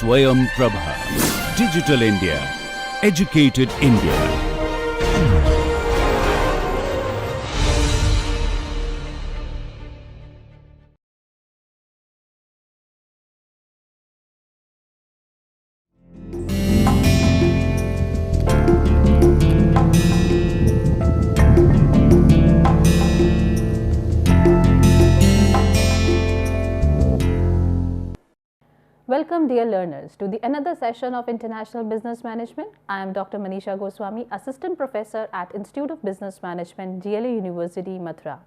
Swayam Prabha. Digital India. Educated India. Welcome dear learners to the another session of International Business Management. I am Dr. Manisha Goswami, Assistant Professor at Institute of Business Management, GLA University, Mathura.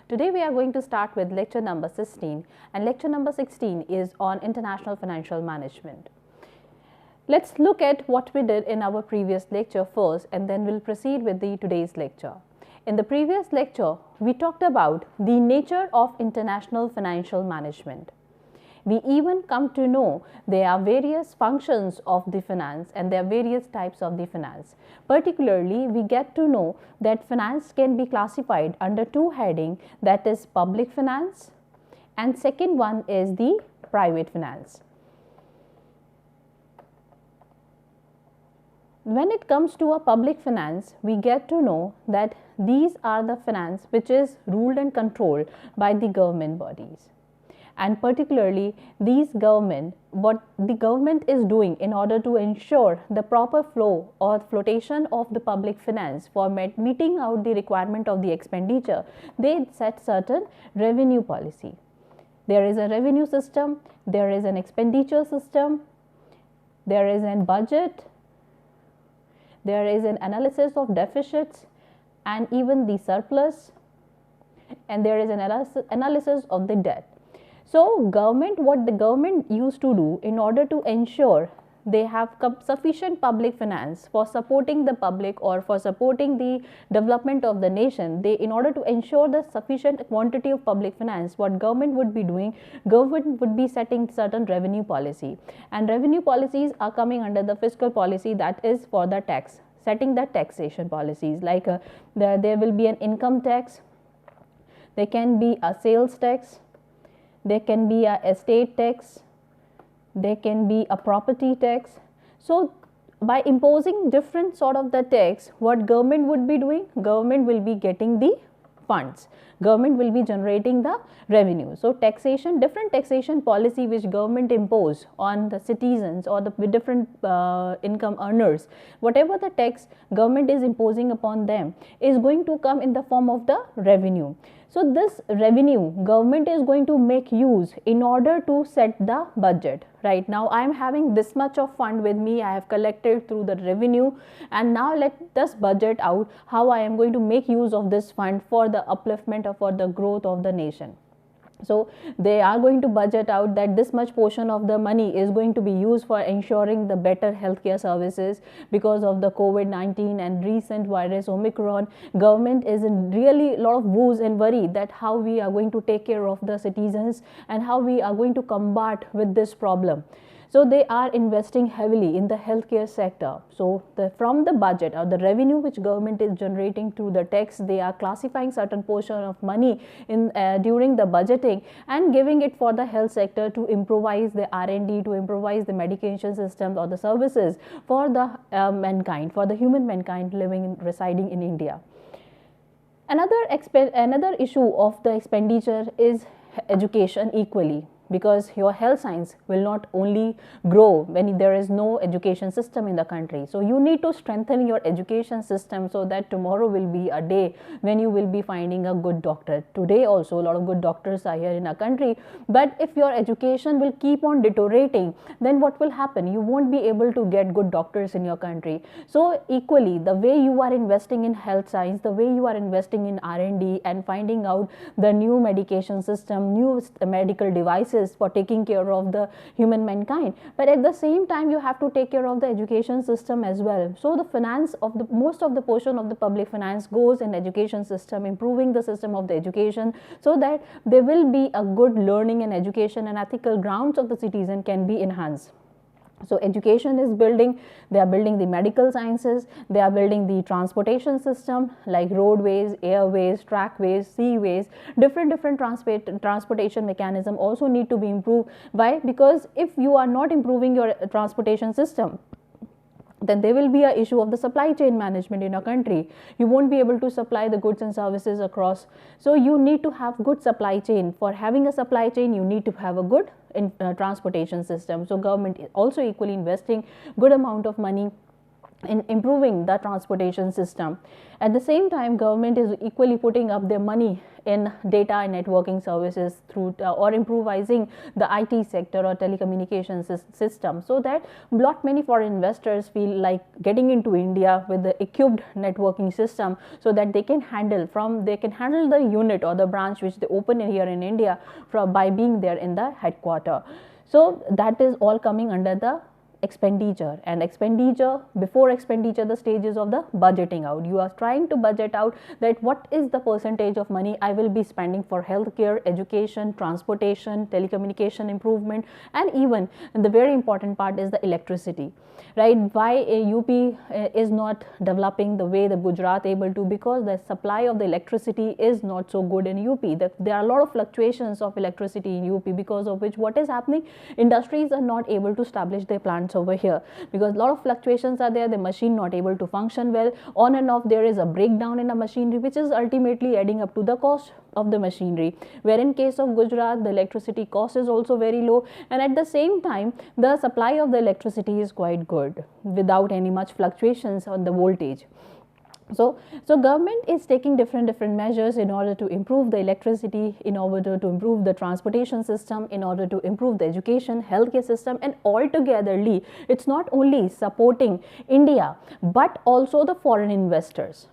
Today we are going to start with lecture number 16, and lecture number 16 is on International Financial Management. Let's look at what we did in our previous lecture first, and then we'll proceed with today's lecture. In the previous lecture, we talked about the nature of international financial management. We even come to know there are various functions of the finance and there are various types of the finance. Particularly, we get to know that finance can be classified under two headings, that is public finance, and second one is the private finance. When it comes to a public finance, we get to know that these are the finance which is ruled and controlled by the government bodies. And particularly what the government is doing in order to ensure the proper flow or flotation of the public finance for meeting out the requirement of the expenditure, they set certain revenue policy. There is a revenue system, there is an expenditure system, there is a budget, there is an analysis of deficits and even the surplus, and there is an analysis of the debt. So, what the government used to do in order to ensure they have sufficient public finance for supporting the public or for supporting the development of the nation, in order to ensure the sufficient quantity of public finance, what government would be doing, government would be setting certain revenue policy. And revenue policies are coming under the fiscal policy, that is for the tax, setting the taxation policies, like there will be an income tax, there can be a sales tax, there can be a estate tax, there can be a property tax. So, by imposing different sort of the tax, what government would be doing? Government will be getting the funds. Government will be generating the revenue. So, taxation, different taxation policy which government impose on the citizens or the different income earners, whatever the tax government is imposing upon them is going to come in the form of the revenue. So, this revenue government is going to make use in order to set the budget. Right now, I am having this much of fund with me, I have collected through the revenue, and now let us budget out how I am going to make use of this fund for the upliftment or for the growth of the nation. So, they are going to budget out that this much portion of the money is going to be used for ensuring the better healthcare services because of the COVID-19 and recent virus Omicron. Government is in really a lot of woes and worry that how we are going to take care of the citizens and how we are going to combat with this problem. So, they are investing heavily in the healthcare sector. So, from the budget or the revenue which government is generating through the tax, they are classifying certain portion of money in during the budgeting and giving it for the health sector to improvise the R&D, to improvise the medication systems or the services for the mankind, for the human mankind residing in India. Another issue of the expenditure is education equally, because your health science will not only grow when there is no education system in the country. So, you need to strengthen your education system so that tomorrow will be a day when you will be finding a good doctor. Today also a lot of good doctors are here in our country, but if your education will keep on deteriorating, then what will happen? You won't be able to get good doctors in your country. So, equally the way you are investing in health science, the way you are investing in R&D and finding out the new medication system, new medical devices for taking care of the human mankind, but at the same time you have to take care of the education system as well. So, the finance of the most of the portion of the public finance goes in education system, improving the system of the education so that there will be a good learning and education and ethical grounds of the citizen can be enhanced. So education is building, they are building the medical sciences, they are building the transportation system like roadways, airways, trackways, seaways, different transportation mechanism also need to be improved. Why? Because if you are not improving your transportation system, then there will be a issue of the supply chain management in a country. You won't be able to supply the goods and services across. So you need to have good supply chain. For having a supply chain, you need to have a good transportation system. So government is also equally investing good amount of money in improving the transportation system. At the same time, government is equally putting up their money in data and networking services through or improvising the IT sector or telecommunications system, so that lot many foreign investors feel like getting into India with the equipped networking system, so that they can handle the unit or the branch which they open here in India by being there in the headquarter. So that is all coming under the expenditure. And before expenditure, the stages of the budgeting out. You are trying to budget out that what is the percentage of money I will be spending for healthcare, education, transportation, telecommunication improvement, and even the very important part is the electricity, right? Why UP is not developing the way the Gujarat able to? Because the supply of the electricity is not so good in UP. There are a lot of fluctuations of electricity in UP, because of which what is happening, industries are not able to establish their plants over here, because a lot of fluctuations are there, the machine not able to function well, on and off there is a breakdown in the machinery, which is ultimately adding up to the cost of the machinery, where in case of Gujarat the electricity cost is also very low, and at the same time the supply of the electricity is quite good without any much fluctuations on the voltage. So government is taking different measures in order to improve the electricity, in order to improve the transportation system, in order to improve the education, healthcare system, and altogetherly it's not only supporting India but also the foreign investors.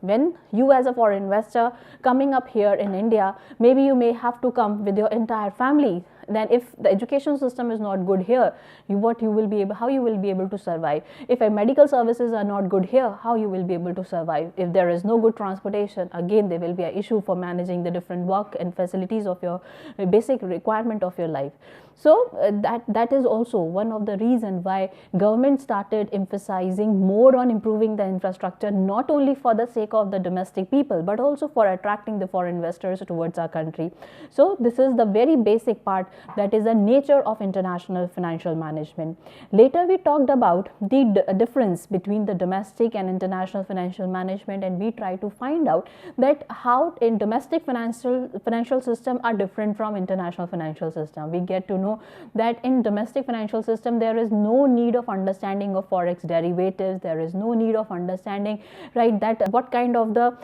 When you as a foreign investor coming up here in India, maybe you may have to come with your entire family. Then if the education system is not good here, how you will be able to survive? If medical services are not good here, how you will be able to survive? If there is no good transportation, again there will be an issue for managing the different work and facilities of your basic requirement of your life. So that is also one of the reasons why government started emphasizing more on improving the infrastructure, not only for the sake of the domestic people but also for attracting the foreign investors towards our country. So this is the very basic part, that is the nature of international financial management. Later we talked about the difference between the domestic and international financial management, and we try to find out that how in domestic financial system are different from international financial system. We get to know that in domestic financial system there is no need of understanding of forex derivatives, there is no need of understanding, right, that what kind of the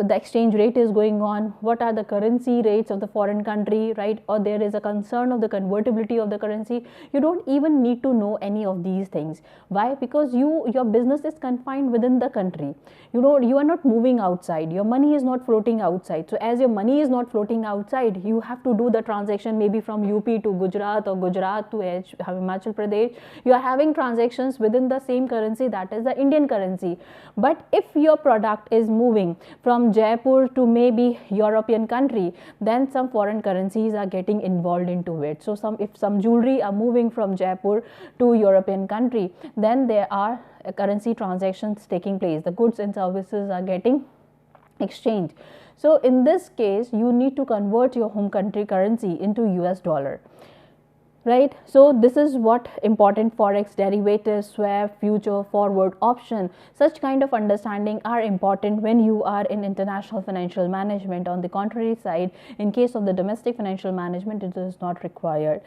exchange rate is going on, what are the currency rates of the foreign country, right, or there is a concern of the convertibility of the currency. You don't even need to know any of these things. Why? Because your business is confined within the country. You are not moving outside, your money is not floating outside. So as your money is not floating outside, you have to do the transaction maybe from UP to Gujarat or Gujarat to Himachal Pradesh. You are having transactions within the same currency, that is the Indian currency. But if your product is moving from Jaipur to maybe European country, then some foreign currencies are getting involved into it. So if some jewelry are moving from Jaipur to European country, then there are currency transactions taking place. The goods and services are getting exchanged. So in this case, you need to convert your home country currency into US dollar. Right, so this is what important forex derivatives, swap, future, forward, option, such kind of understanding are important when you are in international financial management. On the contrary side, in case of the domestic financial management, it is not required.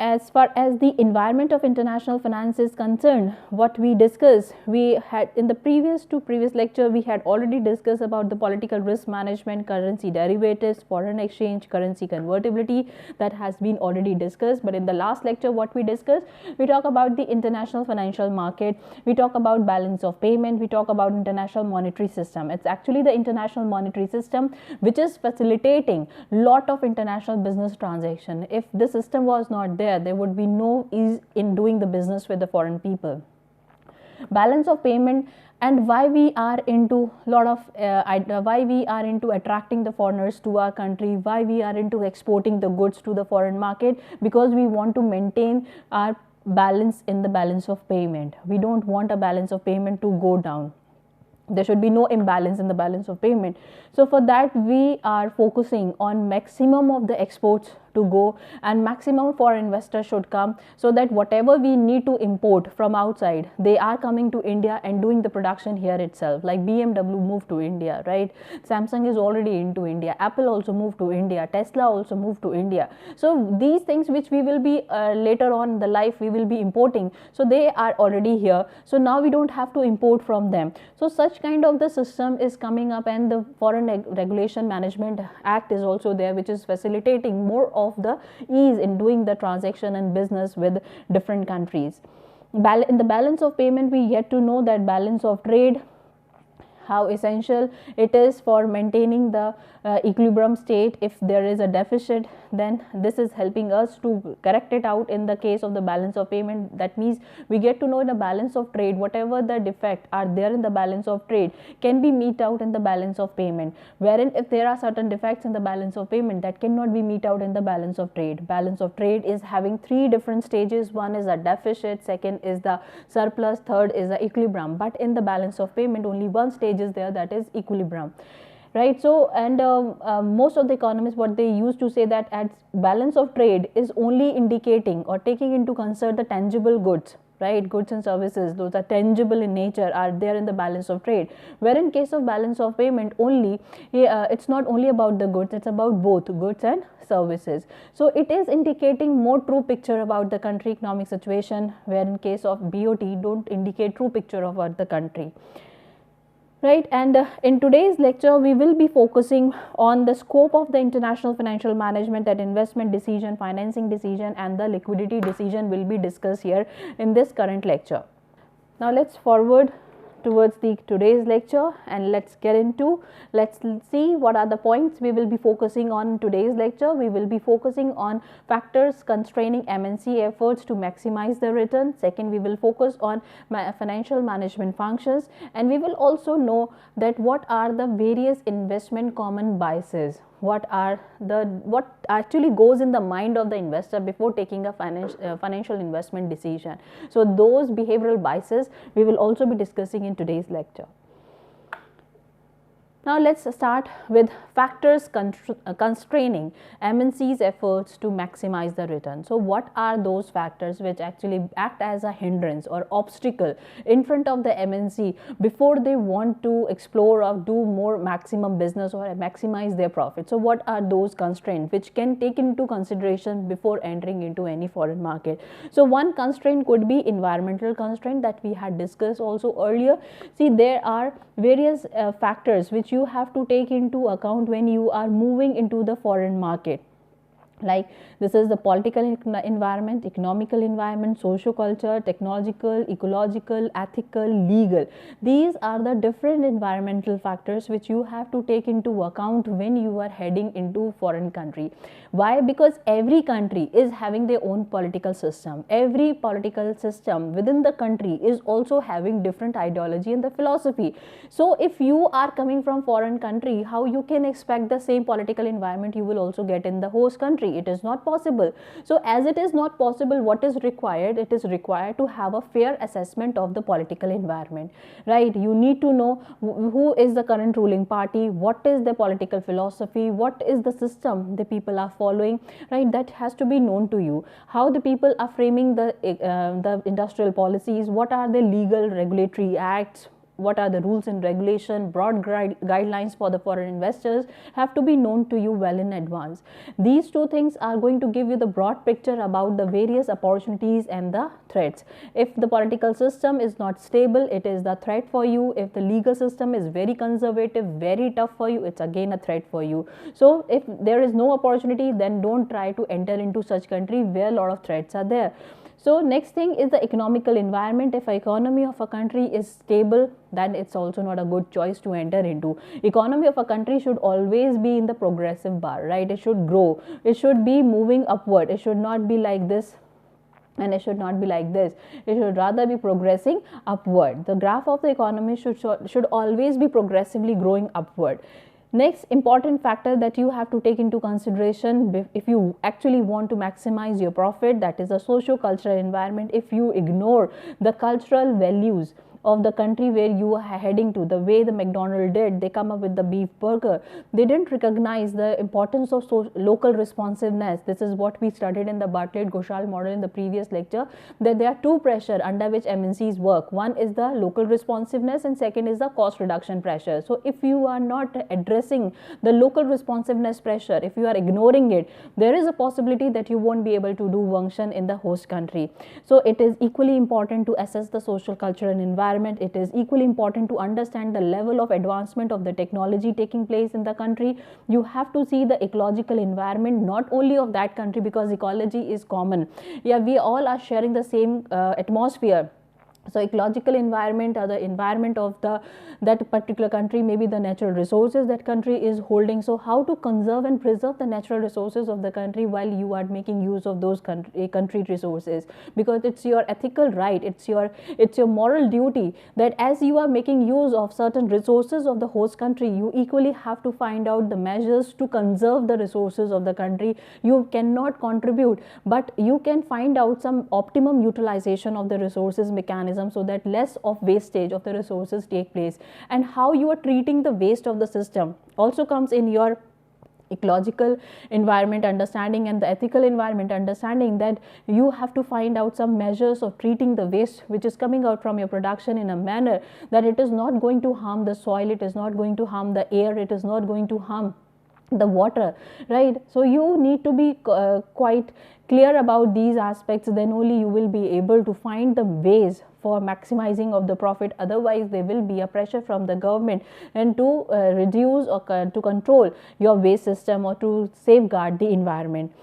As far as the environment of international finance is concerned, what we discussed, we had in the previous lecture, we had already discussed about the political risk management, currency derivatives, foreign exchange, currency convertibility. That has been already discussed. But in the last lecture, what we discussed, we talk about the international financial market, we talk about balance of payment, we talk about international monetary system. It's actually the international monetary system which is facilitating lot of international business transaction. If this system was not there would be no ease in doing the business with the foreign people. Balance of payment, and why we are into why we are into attracting the foreigners to our country, why we are into exporting the goods to the foreign market, because we want to maintain our balance in the balance of payment. We don't want a balance of payment to go down. There should be no imbalance in the balance of payment. So for that, we are focusing on maximum of the exports to go, and maximum foreign investors should come, so that whatever we need to import from outside, they are coming to India and doing the production here itself. Like BMW moved to India, right? Samsung is already into India. Apple also moved to India. Tesla also moved to India. So these things which we will be later on in the life we will be importing, so they are already here. So now we don't have to import from them. So such kind of the system is coming up, and the Foreign Regulation Management Act is also there, which is facilitating more of the ease in doing the transaction and business with different countries. In the balance of payment, we get to know that balance of trade, how essential it is for maintaining the equilibrium state. If there is a deficit, then this is helping us to correct it out in the case of the balance of payment. That means we get to know in the balance of trade, whatever the defect are there in the balance of trade can be meet out in the balance of payment, wherein if there are certain defects in the balance of payment, that cannot be meet out in the balance of trade. Balance of trade is having three different stages. One is a deficit, second is the surplus, third is the equilibrium. But in the balance of payment, only one stage is there, that is equilibrium, right? So, and most of the economists, what they used to say, that at balance of trade is only indicating or taking into concern the tangible goods, right? Goods and services, those are tangible in nature, are there in the balance of trade. Where in case of balance of payment, only it's not only about the goods, it's about both goods and services. So it is indicating more true picture about the country economic situation, where in case of BOT don't indicate true picture about the country. Right, and in today's lecture, we will be focusing on the scope of the international financial management, that investment decision, financing decision, and the liquidity decision will be discussed here in this current lecture. Now let's forward towards the today's lecture, and let's see what are the points we will be focusing on in today's lecture. We will be focusing on factors constraining MNC efforts to maximize the return. Second, we will focus on financial management functions, and we will also know that what are the various investment common biases. What actually goes in the mind of the investor before taking a financial investment decision. So those behavioral biases we will also be discussing in today's lecture. Now let's start with factors constraining MNC's efforts to maximize the return. So what are those factors which actually act as a hindrance or obstacle in front of the MNC before they want to explore or do more maximum business or maximize their profit? So what are those constraints which can take into consideration before entering into any foreign market? So one constraint could be environmental constraint that we had discussed also earlier. See, there are various factors which you have to take into account when you are moving into the foreign market. Like this is the political environment, economical environment, socio-culture, technological, ecological, ethical, legal. These are the different environmental factors which you have to take into account when you are heading into foreign country. Why? Because every country is having their own political system. Every political system within the country is also having different ideology and the philosophy. So if you are coming from foreign country, how you can expect the same political environment you will also get in the host country? It is not possible. So as it is not possible, what is required? It is required to have a fair assessment of the political environment, right? You need to know who is the current ruling party, what is the political philosophy, what is the system the people are following, right? That has to be known to you. How the people are framing the industrial policies, what are the legal regulatory acts, what are the rules and regulation, broad guidelines for the foreign investors have to be known to you well in advance. These two things are going to give you the broad picture about the various opportunities and the threats. If the political system is not stable, it is the threat for you. If the legal system is very conservative, very tough for you, it's again a threat for you. So if there is no opportunity, then don't try to enter into such country where a lot of threats are there. So next thing is the economical environment. If the economy of a country is stable, then it's also not a good choice to enter into. Economy of a country should always be in the progressive bar, right? It should grow. It should be moving upward. It should not be like this and it should not be like this. It should rather be progressing upward. The graph of the economy should always be progressively growing upward. Next important factor that you have to take into consideration if you actually want to maximize your profit, that is a socio-cultural environment. If you ignore the cultural values of the country where you are heading to, the way the McDonald's did, they come up with the beef burger. They didn't recognize the importance of local responsiveness. This is what we studied in the Bartlett-Ghoshal model in the previous lecture, that there are two pressure under which MNCs work. One is the local responsiveness and second is the cost reduction pressure. So if you are not addressing the local responsiveness pressure, if you are ignoring it, there is a possibility that you won't be able to do function in the host country. So it is equally important to assess the social, cultural environment. It is equally important to understand the level of advancement of the technology taking place in the country. You have to see the ecological environment not only of that country, because ecology is common. Yeah, we all are sharing the same atmosphere. So ecological environment or the environment of that particular country, maybe the natural resources that country is holding. So how to conserve and preserve the natural resources of the country while you are making use of those country resources, because it's your ethical right, it's your moral duty that as you are making use of certain resources of the host country, you equally have to find out the measures to conserve the resources of the country. You cannot contribute, but you can find out some optimum utilization of the resources mechanism, so that less of wastage of the resources take place. And how you are treating the waste of the system also comes in your ecological environment understanding and the ethical environment understanding, that you have to find out some measures of treating the waste which is coming out from your production in a manner that it is not going to harm the soil, it is not going to harm the air, it is not going to harm the water, right? So you need to be quite clear about these aspects, then only you will be able to find the ways for maximizing of the profit. Otherwise there will be a pressure from the government and to reduce or to control your waste system or to safeguard the environment.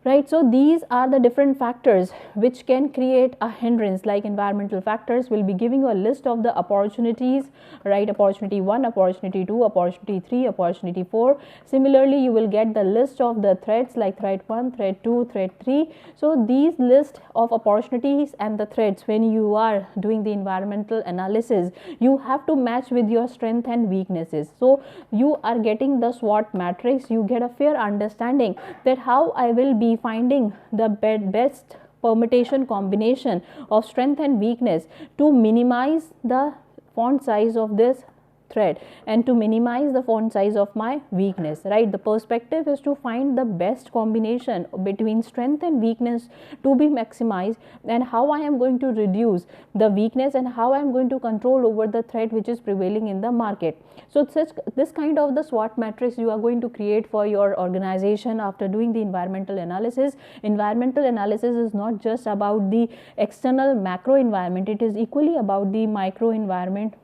Right, so these are the different factors which can create a hindrance. Like environmental factors will be giving you a list of the opportunities, right? Opportunity 1, opportunity 2, opportunity 3, opportunity 4. Similarly, you will get the list of the threats like threat 1, threat 2, threat 3. So these list of opportunities and the threats, when you are doing the environmental analysis, you have to match with your strength and weaknesses. So you are getting the SWOT matrix, you get a fair understanding that how I will be finding the best permutation combination of strength and weakness to minimize the font size of this thread and to minimize the font size of my weakness, right? The perspective is to find the best combination between strength and weakness to be maximized, and how I am going to reduce the weakness and how I am going to control over the threat which is prevailing in the market. So this kind of the SWOT matrix you are going to create for your organization after doing the environmental analysis. Environmental analysis is not just about the external macro environment, it is equally about the micro environment,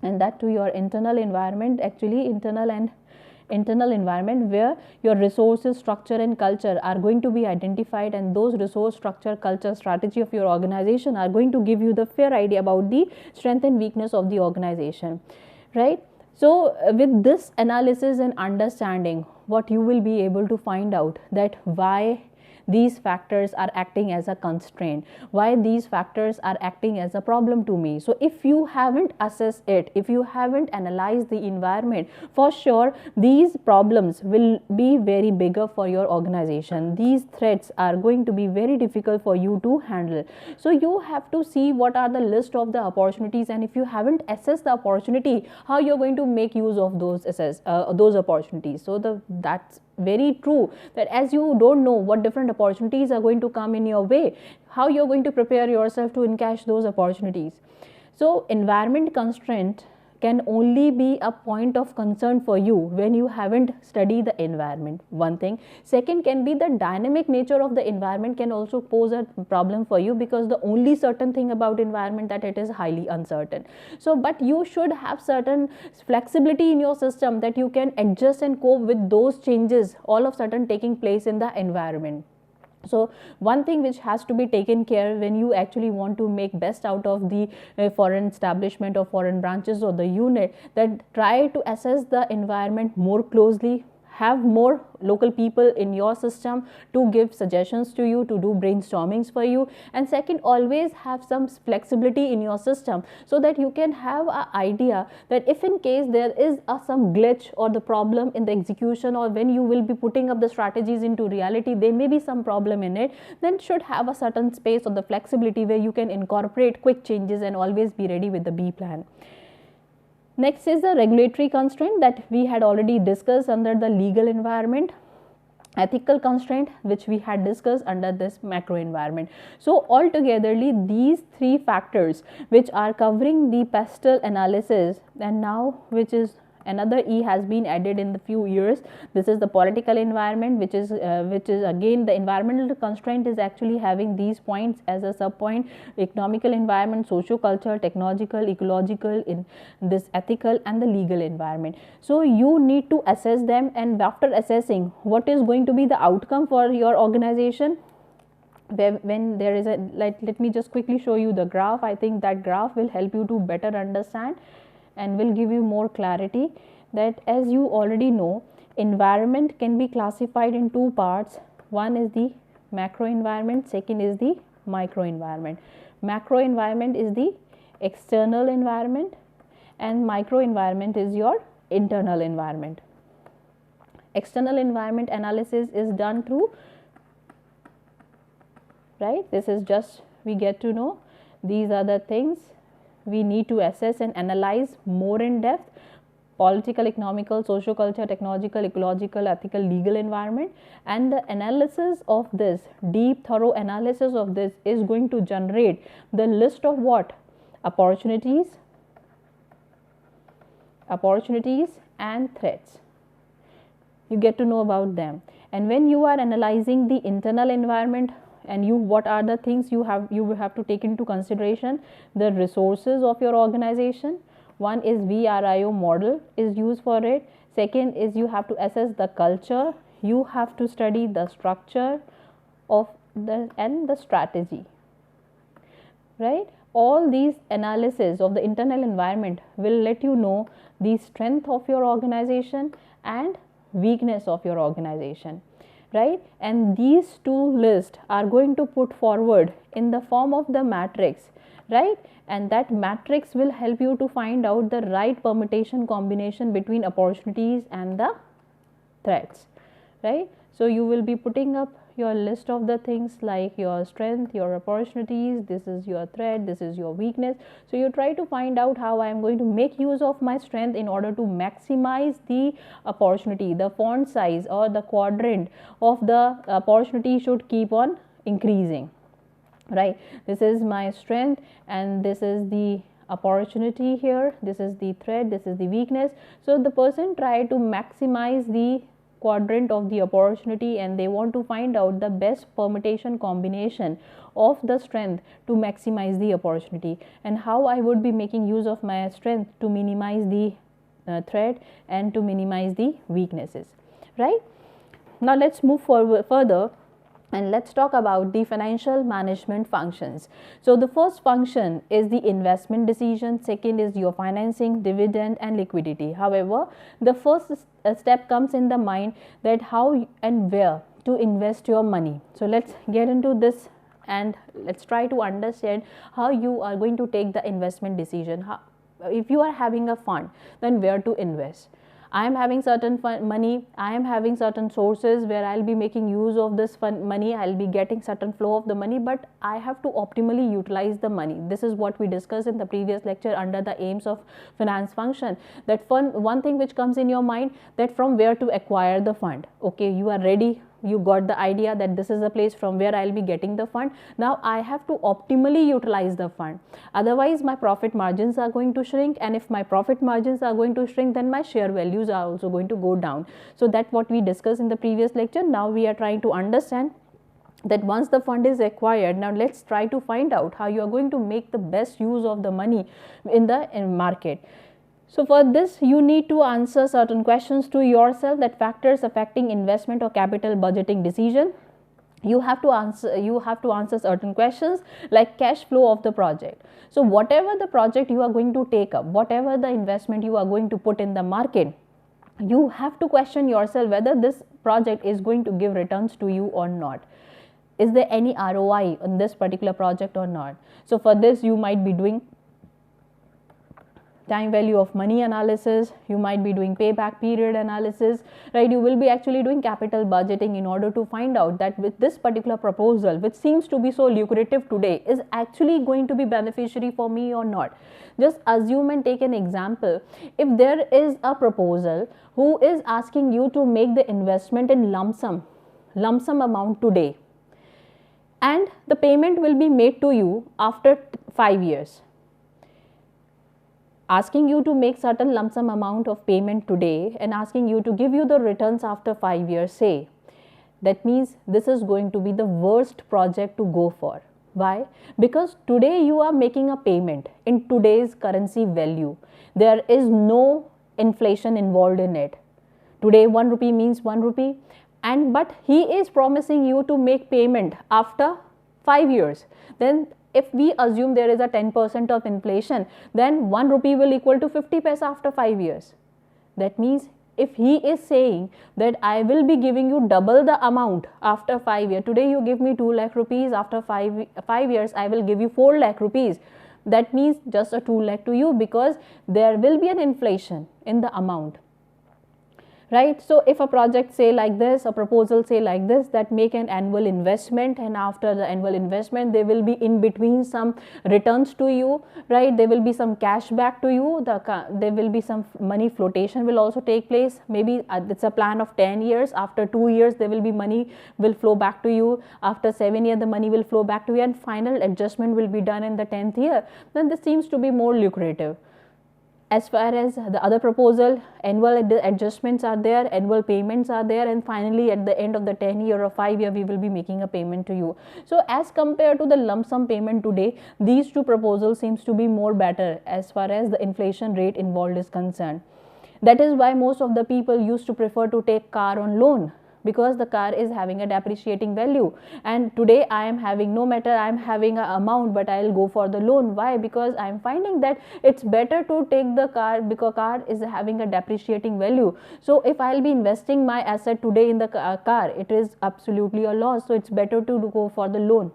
and that to your internal environment, actually internal environment, where your resources, structure and culture are going to be identified, and those resource, structure, culture, strategy of your organization are going to give you the fair idea about the strength and weakness of the organization, right? So with this analysis and understanding, what you will be able to find out that why these factors are acting as a constraint, why these factors are acting as a problem to me. So if you haven't assessed it, if you haven't analyzed the environment, for sure these problems will be very bigger for your organization. These threats are going to be very difficult for you to handle. So you have to see what are the list of the opportunities, and if you haven't assessed the opportunity, how you're going to make use of those opportunities. So that's very true, that as you don't know what different opportunities are going to come in your way, how you're going to prepare yourself to encash those opportunities. So environment constraint can only be a point of concern for you when you haven't studied the environment, one thing. Second can be the dynamic nature of the environment can also pose a problem for you, because the only certain thing about environment that it is highly uncertain. So but you should have certain flexibility in your system that you can adjust and cope with those changes all of a sudden taking place in the environment. So one thing which has to be taken care when you actually want to make best out of the foreign establishment or foreign branches or the unit, that try to assess the environment more closely, have more local people in your system to give suggestions to you, to do brainstormings for you. And second, always have some flexibility in your system so that you can have an idea that if in case there is some glitch or the problem in the execution, or when you will be putting up the strategies into reality, there may be some problem in it, then should have a certain space or the flexibility where you can incorporate quick changes and always be ready with the B plan. Next is the regulatory constraint that we had already discussed under the legal environment. Ethical constraint, which we had discussed under this macro environment. So altogetherly, these three factors which are covering the pestle analysis, and now which is another E has been added in the few years. This is the political environment, which is again the environmental constraint is actually having these points as a sub point: economical environment, socio-cultural, technological, ecological, in this ethical and the legal environment. So you need to assess them, and after assessing what is going to be the outcome for your organization, when there is a, let me just quickly show you the graph. I think that graph will help you to better understand and will give you more clarity that, as you already know, environment can be classified in two parts. One is the macro environment, second is the micro environment. Macro environment is the external environment and micro environment is your internal environment. External environment analysis is done through, right, this is just we get to know these are the things we need to assess and analyze more in depth: political, economical, socio-cultural, technological, ecological, ethical, legal environment. And the analysis of this, deep thorough analysis of this, is going to generate the list of what? Opportunities and threats. You get to know about them. And when you are analyzing the internal environment, and what are the things you will have to take into consideration? The resources of your organization. One is VRIO model is used for it. Second is you have to assess the culture. You have to study the structure of and the strategy, right? All these analysis of the internal environment will let you know the strength of your organization and weakness of your organization, right? And these two lists are going to put forward in the form of the matrix, right? And that matrix will help you to find out the right permutation combination between opportunities and the threats, right? So you will be putting up your list of the things like your strength, your opportunities, this is your threat, this is your weakness. So you try to find out how I am going to make use of my strength in order to maximize the opportunity. The font size or the quadrant of the opportunity should keep on increasing, right? This is my strength and this is the opportunity here, this is the threat, this is the weakness. So the person try to maximize the quadrant of the opportunity, and they want to find out the best permutation combination of the strength to maximize the opportunity, and how I would be making use of my strength to minimize the threat and to minimize the weaknesses, right? Now let's move forward further and let's talk about the financial management functions. So the first function is the investment decision, second is your financing, dividend and liquidity. However, the first step comes in the mind that how and where to invest your money. So let's get into this and let's try to understand how you are going to take the investment decision. If you are having a fund, then where to invest? I am having certain money, I am having certain sources where I will be making use of this money, I will be getting certain flow of the money, but I have to optimally utilize the money. This is what we discussed in the previous lecture under the aims of finance function. That one thing which comes in your mind, that from where to acquire the fund. Okay, you are ready, you got the idea that this is the place from where I will be getting the fund. Now I have to optimally utilize the fund, otherwise my profit margins are going to shrink, and if my profit margins are going to shrink, then my share values are also going to go down. So that's what we discussed in the previous lecture. Now we are trying to understand that once the fund is acquired, now let's try to find out how you are going to make the best use of the money in the market. So for this, you need to answer certain questions to yourself, that factors affecting investment or capital budgeting decision. You have to answer certain questions like cash flow of the project. So whatever the project you are going to take up, whatever the investment you are going to put in the market, you have to question yourself whether this project is going to give returns to you or not. Is there any ROI on this particular project or not? So for this, you might be doing time value of money analysis, you might be doing payback period analysis, right? You will be actually doing capital budgeting in order to find out that with this particular proposal, which seems to be so lucrative today, is actually going to be beneficiary for me or not. Just assume and take an example. If there is a proposal who is asking you to make the investment in lump sum amount today, and the payment will be made to you after 5 years, asking you to make certain lump sum amount of payment today and asking you to give you the returns after 5 years, say, that means this is going to be the worst project to go for. Why? Because today you are making a payment in today's currency value. There is no inflation involved in it. Today 1 rupee means 1 rupee, but he is promising you to make payment after 5 years. Then if we assume there is a 10% of inflation, then 1 rupee will equal to 50 paise after 5 years. That means if he is saying that I will be giving you double the amount after 5 years, today you give me 2 lakh rupees, after 5 years I will give you 4 lakh rupees. That means just a 2 lakh to you, because there will be an inflation in the amount. Right? So if a project say like this, a proposal say like this, that make an annual investment, and after the annual investment there will be in between some returns to you, right? There will be some cash back to you, there will be some money flotation will also take place. Maybe it's a plan of 10 years, after 2 years there will be money will flow back to you, after 7 years the money will flow back to you, and final adjustment will be done in the 10th year. Then this seems to be more lucrative. As far as the other proposal, annual adjustments are there, annual payments are there, and finally at the end of the 10 year or 5 year we will be making a payment to you. So as compared to the lump sum payment today, these two proposals seems to be more better as far as the inflation rate involved is concerned. That is why most of the people used to prefer to take car on loan, because the car is having a depreciating value, and today I am having, no matter I am having an amount, but I will go for the loan. Why? Because I am finding that it's better to take the car, because car is having a depreciating value. So if I will be investing my asset today in the car, it is absolutely a loss, so it's better to go for the loan.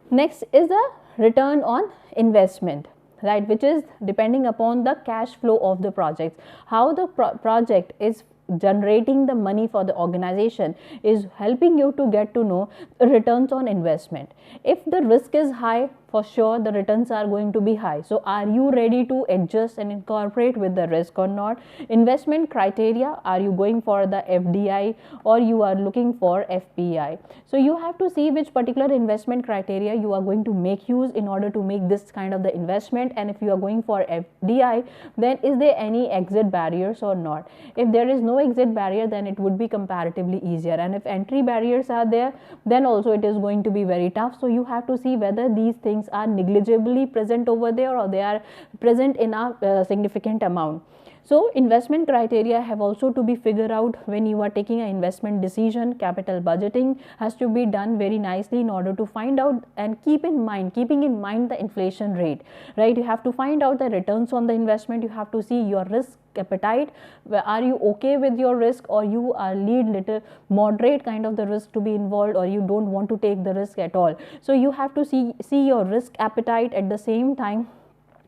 Next is the return on investment, right, which is depending upon the cash flow of the project. How the project is generating the money for the organization is helping you to get to know the returns on investment. If the risk is high, for sure the returns are going to be high. So are you ready to adjust and incorporate with the risk or not? Investment criteria, are you going for the FDI or you are looking for FPI? So you have to see which particular investment criteria you are going to make use in order to make this kind of the investment. And if you are going for FDI, then is there any exit barriers or not? If there is no exit barrier, then it would be comparatively easier, and if entry barriers are there, then also it is going to be very tough. So you have to see whether these things are negligibly present over there or they are present in a significant amount. So investment criteria have also to be figured out when you are taking an investment decision. Capital budgeting has to be done very nicely in order to find out and keeping in mind the inflation rate, right? You have to find out the returns on the investment. You have to see your risk appetite. Are you okay with your risk, or you are lead little moderate kind of the risk to be involved, or you don't want to take the risk at all? So you have to see your risk appetite. At the same time,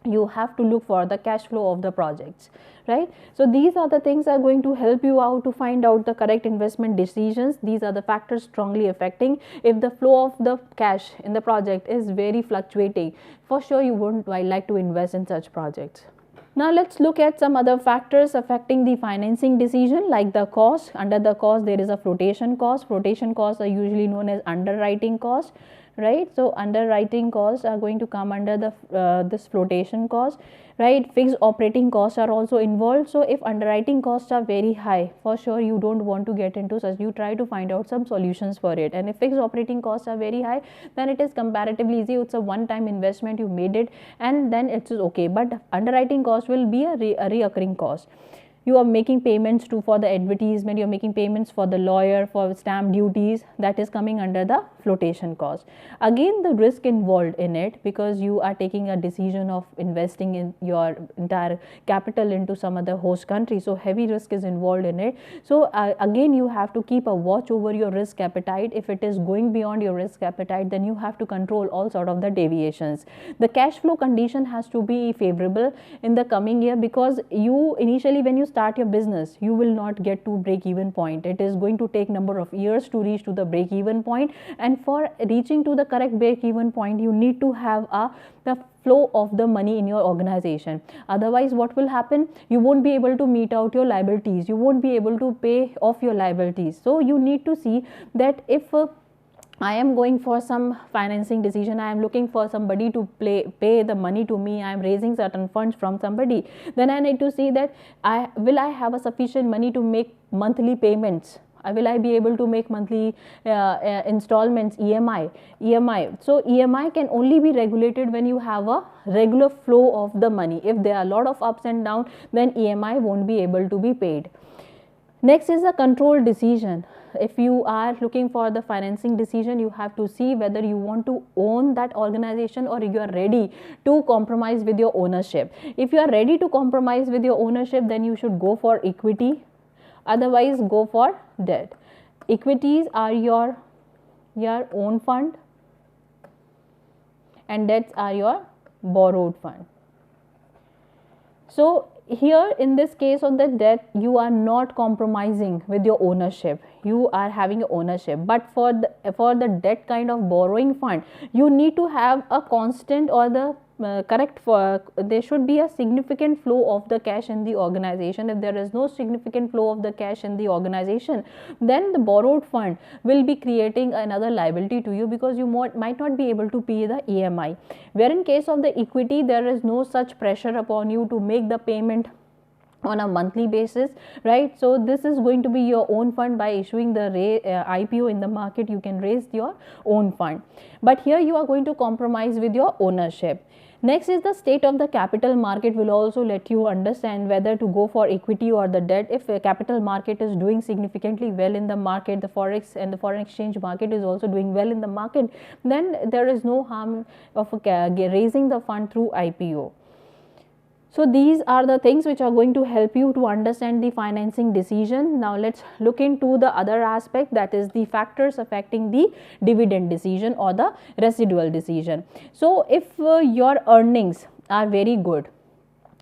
you have to look for the cash flow of the projects, right? So these are the things that are going to help you out to find out the correct investment decisions. These are the factors strongly affecting. If the flow of the cash in the project is very fluctuating, for sure you wouldn't like to invest in such projects. Now let's look at some other factors affecting the financing decision, like the cost. Under the cost there is a flotation cost. Flotation costs are usually known as underwriting cost, right? So underwriting costs are going to come under the this flotation cost, right? Fixed operating costs are also involved. So if underwriting costs are very high, for sure you don't want to get into such. You try to find out some solutions for it. And if fixed operating costs are very high, then it is comparatively easy. It's a one-time investment, you made it, and then it is okay. But underwriting cost will be a reoccurring cost. you are making payments to for the advertisement, you are making payments for the lawyer, for stamp duties, that is coming under the flotation cost. Again, the risk involved in it, because you are taking a decision of investing in your entire capital into some other host country, so heavy risk is involved in it. So again, you have to keep a watch over your risk appetite. If it is going beyond your risk appetite, then you have to control all sort of the deviations. The cash flow condition has to be favorable in the coming year, because you initially, when you start your business, you will not get to break even point. It is going to take number of years to reach to the break even point, and for reaching to the correct break even point, you need to have the flow of the money in your organization. Otherwise, what will happen? You won't be able to meet out your liabilities, you won't be able to pay off your liabilities. So you need to see that if I am going for some financing decision, I am looking for somebody to pay the money to me, I am raising certain funds from somebody, then I need to see that I have a sufficient money to make monthly payments. Will I be able to make monthly installments, EMI? So EMI can only be regulated when you have a regular flow of the money. If there are a lot of ups and downs, then EMI won't be able to be paid. Next is a control decision. If you are looking for the financing decision, you have to see whether you want to own that organization or you are ready to compromise with your ownership. If you are ready to compromise with your ownership, then you should go for equity. Otherwise, go for debt. Equities are your own fund, and debts are your borrowed fund. So here in this case on the debt, you are not compromising with your ownership, you are having ownership. But for the debt kind of borrowing fund, you need to have a constant or the there should be a significant flow of the cash in the organization. If there is no significant flow of the cash in the organization, then the borrowed fund will be creating another liability to you, because you might not be able to pay the EMI. Where in case of the equity, there is no such pressure upon you to make the payment on a monthly basis, right? So this is going to be your own fund. By issuing the IPO in the market, you can raise your own fund. But here you are going to compromise with your ownership. Next is the state of the capital market will also let you understand whether to go for equity or the debt. If a capital market is doing significantly well in the market, the forex and the foreign exchange market is also doing well in the market, then there is no harm of raising the fund through IPO. So these are the things which are going to help you to understand the financing decision. Now let's look into the other aspect, that is the factors affecting the dividend decision or the residual decision. So if your earnings are very good,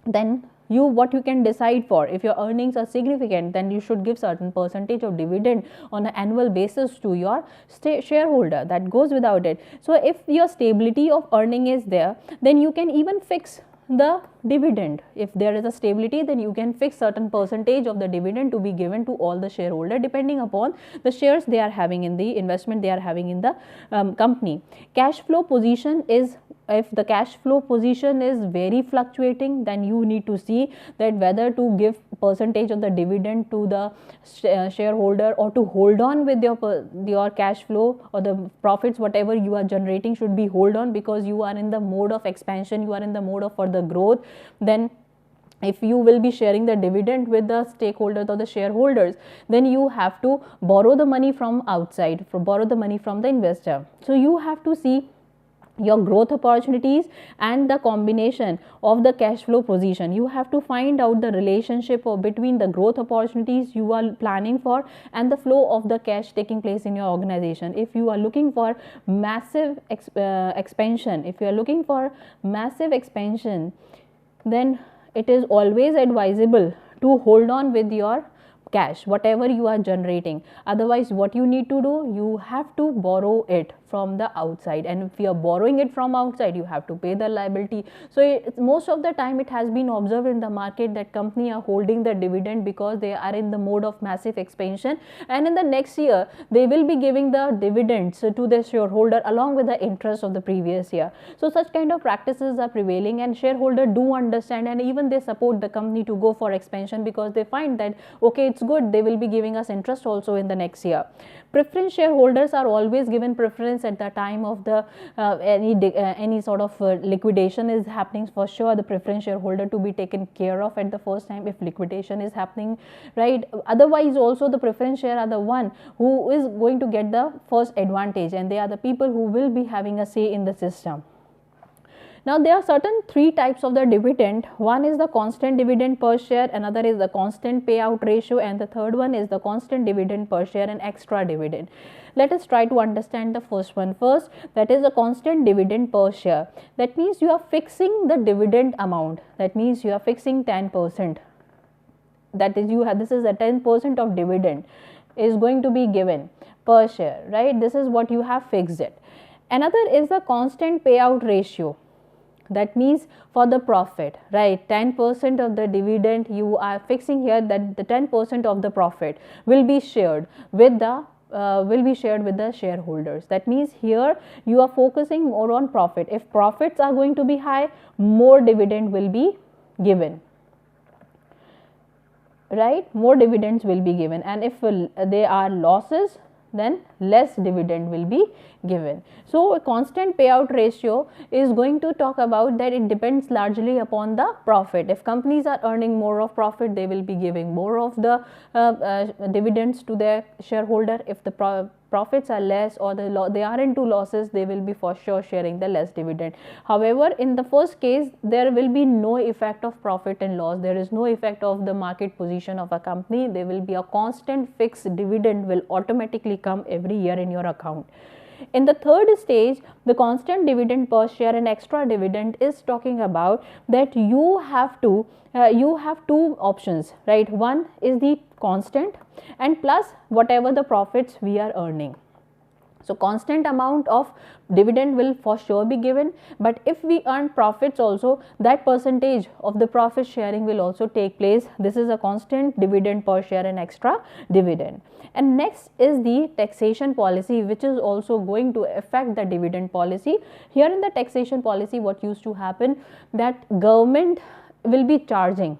then what you can decide for, if your earnings are significant, then you should give certain percentage of dividend on an annual basis to your shareholder. That goes without it. So if your stability of earning is there, then you can even fix the dividend. If there is a stability, then you can fix certain percentage of the dividend to be given to all the shareholder, depending upon the shares they are having in the investment they are having in the company. Cash flow position is, if the cash flow position is very fluctuating, then you need to see that whether to give percentage of the dividend to the shareholder or to hold on with your cash flow or the profits whatever you are generating should be hold on, because you are in the mode of expansion, you are in the mode of further growth. Then if you will be sharing the dividend with the stakeholders or the shareholders, then you have to borrow the money from outside, borrow the money from the investor. So you have to see your growth opportunities and the combination of the cash flow position. You have to find out the relationship between the growth opportunities you are planning for and the flow of the cash taking place in your organization. If you are looking for massive expansion, then it is always advisable to hold on with your cash, whatever you are generating. Otherwise, what you need to do, you have to borrow it from the outside, and if you are borrowing it from outside, you have to pay the liability. So most of the time it has been observed in the market that company are holding the dividend because they are in the mode of massive expansion, and in the next year they will be giving the dividends to the shareholder along with the interest of the previous year. So such kind of practices are prevailing, and shareholder do understand, and even they support the company to go for expansion, because they find that okay, it's it's good, they will be giving us interest also in the next year. Preference shareholders are always given preference at the time of the any sort of liquidation is happening. For sure, the preference shareholder to be taken care of at the first time if liquidation is happening, right? Otherwise also the preference share are the one who is going to get the first advantage, and they are the people who will be having a say in the system. Now, there are certain three types of the dividend. One is the constant dividend per share, another is the constant payout ratio, and the third one is the constant dividend per share and extra dividend. Let us try to understand the first one first, that is the constant dividend per share. That means you are fixing the dividend amount. That means you are fixing 10%. That is, this is a 10% of dividend is going to be given per share, right? This is what you have fixed it. Another is the constant payout ratio. That means for the profit, right? 10% of the dividend you are fixing here, that the 10% of the profit will be shared with the shareholders. That means here you are focusing more on profit. If profits are going to be high, more dividend will be given, right? More dividends will be given, and if there are losses, then less dividend will be given. So, a constant payout ratio is going to talk about that it depends largely upon the profit. If companies are earning more of profit, they will be giving more of the dividends to their shareholder. If the profits are less or they are into losses, they will be for sure sharing the less dividend. However, in the first case, there will be no effect of profit and loss. There is no effect of the market position of a company. There will be a constant fixed dividend will automatically come every year in your account. In the third stage, the constant dividend per share and extra dividend is talking about that you have two options, right? One is the constant and plus whatever the profits we are earning. So, constant amount of dividend will for sure be given, but if we earn profits also, that percentage of the profit sharing will also take place. This is a constant dividend per share and extra dividend. And next is the taxation policy, which is also going to affect the dividend policy. Here in the taxation policy, what used to happen, that government will be charging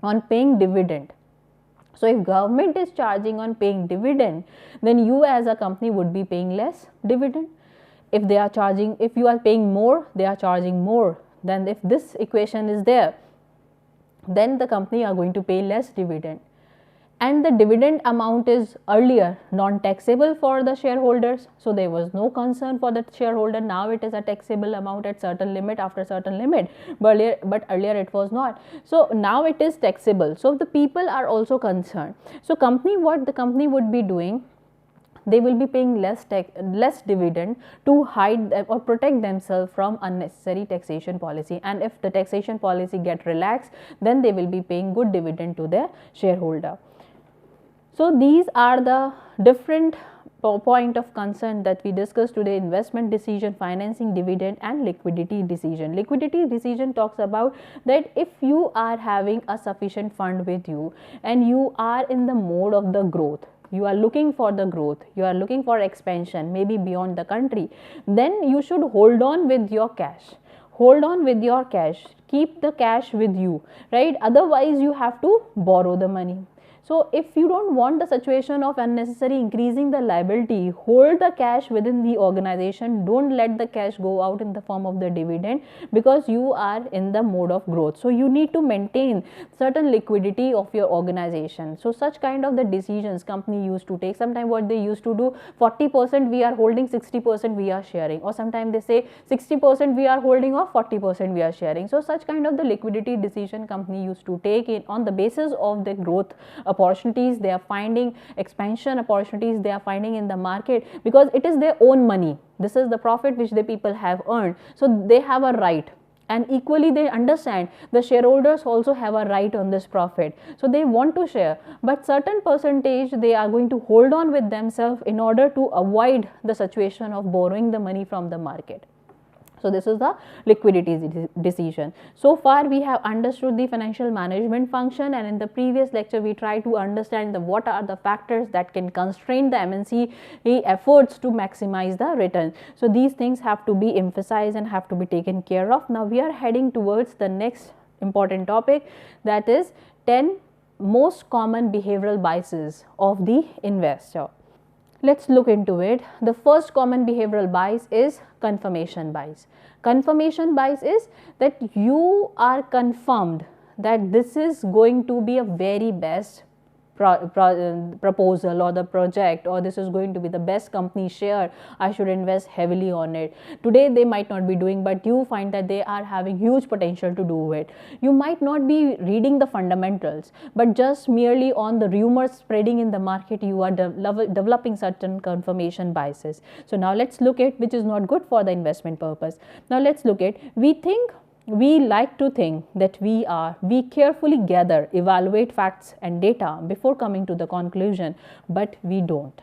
on paying dividend. So, if government is charging on paying dividend, then you as a company would be paying less dividend. If they are charging, if you are paying more, they are charging more. Then if this equation is there, then the company are going to pay less dividend. And the dividend amount is earlier non-taxable for the shareholders. So, there was no concern for the shareholder. Now, it is a taxable amount at certain limit, after certain limit, but earlier it was not. So, now it is taxable. So, the people are also concerned. So, what the company would be doing, they will be paying less dividend to hide or protect themselves from unnecessary taxation policy. And if the taxation policy get relaxed, then they will be paying good dividend to their shareholder. So, these are the different point of concern that we discussed today: investment decision, financing, dividend and liquidity decision. Liquidity decision talks about that if you are having a sufficient fund with you and you are in the mode of the growth, you are looking for the growth, you are looking for expansion, maybe beyond the country, then you should hold on with your cash. Hold on with your cash, keep the cash with you, right? Otherwise, you have to borrow the money. So, if you don't want the situation of unnecessary increasing the liability, hold the cash within the organization. Don't let the cash go out in the form of the dividend, because you are in the mode of growth. So, you need to maintain certain liquidity of your organization. So, such kind of the decisions company used to take. Sometimes what they used to do, 40% we are holding, 60% we are sharing, or sometimes they say 60% we are holding or 40% we are sharing. So, such kind of the liquidity decision company used to take on the basis of the growth opportunities they are finding, expansion opportunities they are finding in the market, because it is their own money. This is the profit which the people have earned. So, they have a right, and equally they understand the shareholders also have a right on this profit. So, they want to share, but certain percentage they are going to hold on with themselves in order to avoid the situation of borrowing the money from the market. So, this is the liquidity decision. So far we have understood the financial management function, and in the previous lecture we tried to understand what are the factors that can constrain the MNC efforts to maximize the return. So, these things have to be emphasized and have to be taken care of. Now, we are heading towards the next important topic, that is 10 most common behavioral biases of the investor. Let's look into it. The first common behavioral bias is confirmation bias. Confirmation bias is that you are confirmed that this is going to be a very best proposal or the project, or this is going to be the best company share, I should invest heavily on it. Today they might not be doing, but you find that they are having huge potential to do it. You might not be reading the fundamentals, but just merely on the rumors spreading in the market, you are developing certain confirmation biases. So now let's look at which is not good for the investment purpose. Now let's look at, we like to think that we carefully gather, evaluate facts and data before coming to the conclusion, but we don't.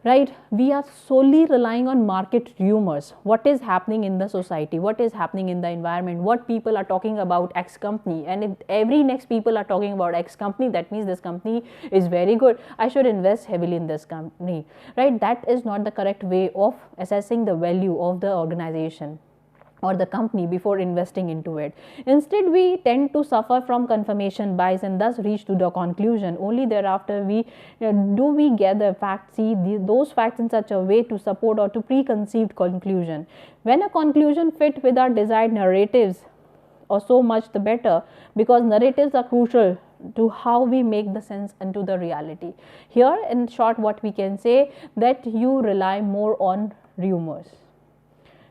Right? We are solely relying on market rumors. What is happening in the society? What is happening in the environment? What people are talking about X company? And if every next people are talking about X company, that means this company is very good. I should invest heavily in this company. Right? That is not the correct way of assessing the value of the organization or the company before investing into it. Instead, we tend to suffer from confirmation bias and thus reach to the conclusion. Only thereafter we gather facts, see those facts in such a way to support or to preconceived conclusion. When a conclusion fit with our desired narratives, or so much the better, because narratives are crucial to how we make the sense into the reality. Here, in short, what we can say, that you rely more on rumors.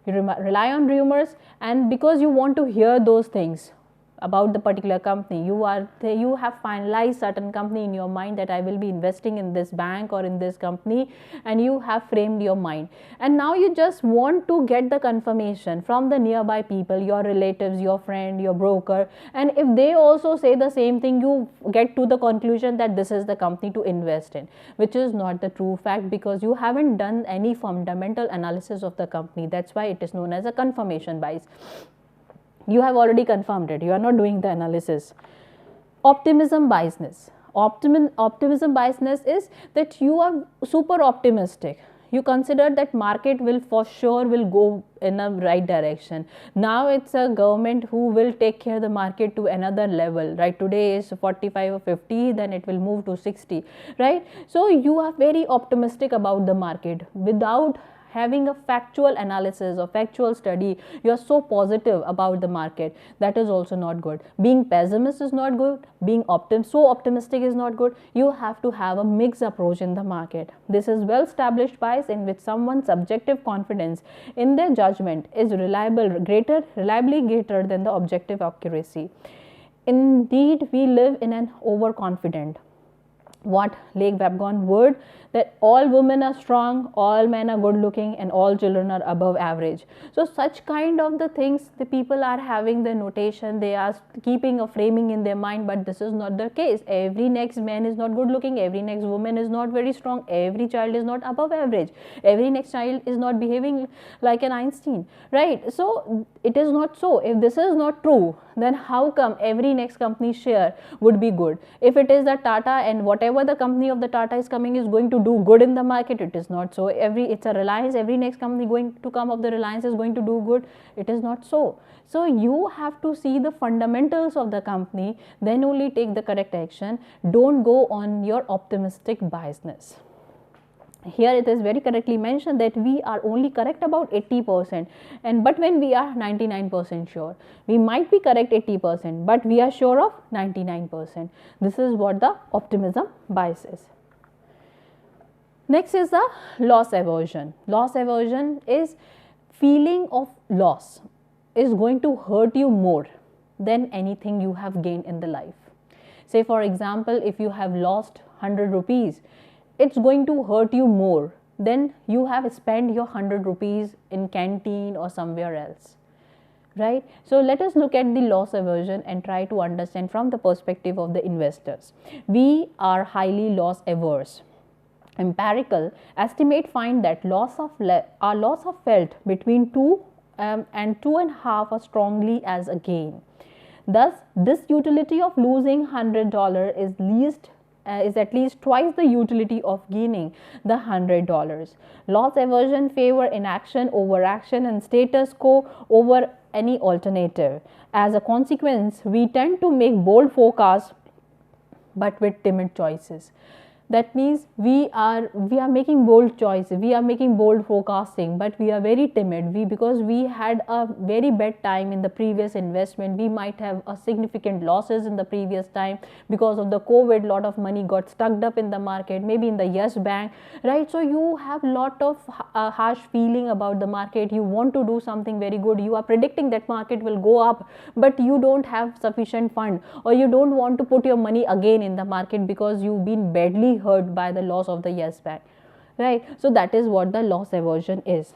You rely on rumors, and because you want to hear those things about the particular company, you have finalized certain company in your mind that I will be investing in this bank or in this company, and you have framed your mind, and now you just want to get the confirmation from the nearby people, your relatives, your friend, your broker, and if they also say the same thing, you get to the conclusion that this is the company to invest in, which is not the true fact, because you haven't done any fundamental analysis of the company. That's why it is known as a confirmation bias. You have already confirmed it, you are not doing the analysis. Optimism biasness. Optimism biasness is that you are super optimistic. You consider that market will for sure will go in a right direction. Now it's a government who will take care of the market to another level, right? Today is 45 or 50, then it will move to 60, right? So you are very optimistic about the market without having a factual analysis or factual study. You are so positive about the market. That is also not good. Being pessimist is not good. Being so optimistic is not good. You have to have a mixed approach in the market. This is well established bias in which someone's subjective confidence in their judgment is reliably greater than the objective accuracy. Indeed, we live in an overconfident, what Lake Webgon word, that all women are strong, all men are good looking, and all children are above average. So such kind of the things the people are having the notation, they are keeping a framing in their mind, but this is not the case. Every next man is not good looking, every next woman is not very strong, every child is not above average, every next child is not behaving like an Einstein, right? So it is not so. If this is not true, then how come every next company share would be good? If it is the Tata and whatever the company of the Tata is coming is going to do good in the market, it is not so. It's a Reliance, every next company going to come of the Reliance is going to do good, it is not so. So you have to see the fundamentals of the company, then only take the correct action. Don't go on your optimistic biasness. Here it is very correctly mentioned that we are only correct about 80%, but when we are 99% sure, we might be correct 80%, but we are sure of 99%. This is what the optimism bias is. Next is the loss aversion. Loss aversion is feeling of loss is going to hurt you more than anything you have gained in the life. Say for example, if you have lost 100 rupees, it's going to hurt you more than you have spent your 100 rupees in canteen or somewhere else, right? So let us look at the loss aversion and try to understand from the perspective of the investors. We are highly loss averse. Empirical estimate find that our loss of felt between 2 and 2.5 as strongly as a gain. Thus, this utility of losing $100 is at least twice the utility of gaining the $100. Loss aversion favor inaction over action and status quo over any alternative. As a consequence, we tend to make bold forecasts but with timid choices. That means we are making bold choices, we are making bold forecasting, but we are very timid. Because we had a very bad time in the previous investment, we might have a significant losses in the previous time because of the COVID. Lot of money got stuck up in the market, maybe in the Yes Bank, right? So you have lot of harsh feeling about the market. You want to do something very good, you are predicting that market will go up, but you don't have sufficient fund, or you don't want to put your money again in the market because you've been badly hurt by the loss of the Yes Bank, right? So that is what the loss aversion is.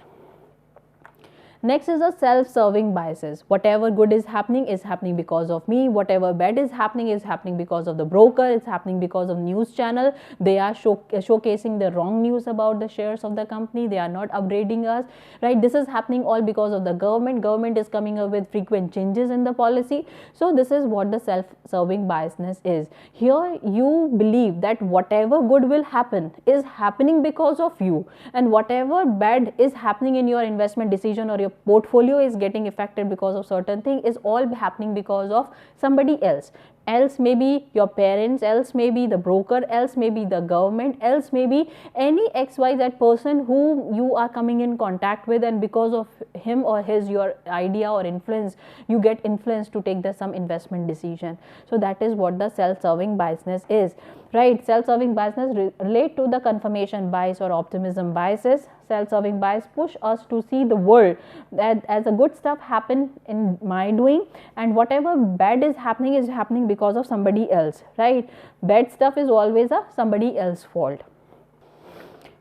Next is a self-serving biases. Whatever good is happening because of me. Whatever bad is happening because of the broker. It's happening because of news channel. They are showcasing the wrong news about the shares of the company. They are not upgrading us, right? This is happening all because of the government. Government is coming up with frequent changes in the policy. So this is what the self-serving biasness is. Here you believe that whatever good will happen is happening because of you, and whatever bad is happening in your investment decision or your portfolio is getting affected because of certain thing is all happening because of somebody else. Else maybe your parents, else maybe the broker, else maybe the government, else maybe any XYZ person who you are coming in contact with, and because of him or his your idea or influence, you get influenced to take some investment decision. So that is what the self-serving biasness is, right? Self-serving biasness relate to the confirmation bias or optimism biases. Self-serving bias push us to see the world that as a good stuff happen in my doing, and whatever bad is happening because of somebody else, right? Bad stuff is always a somebody else fault.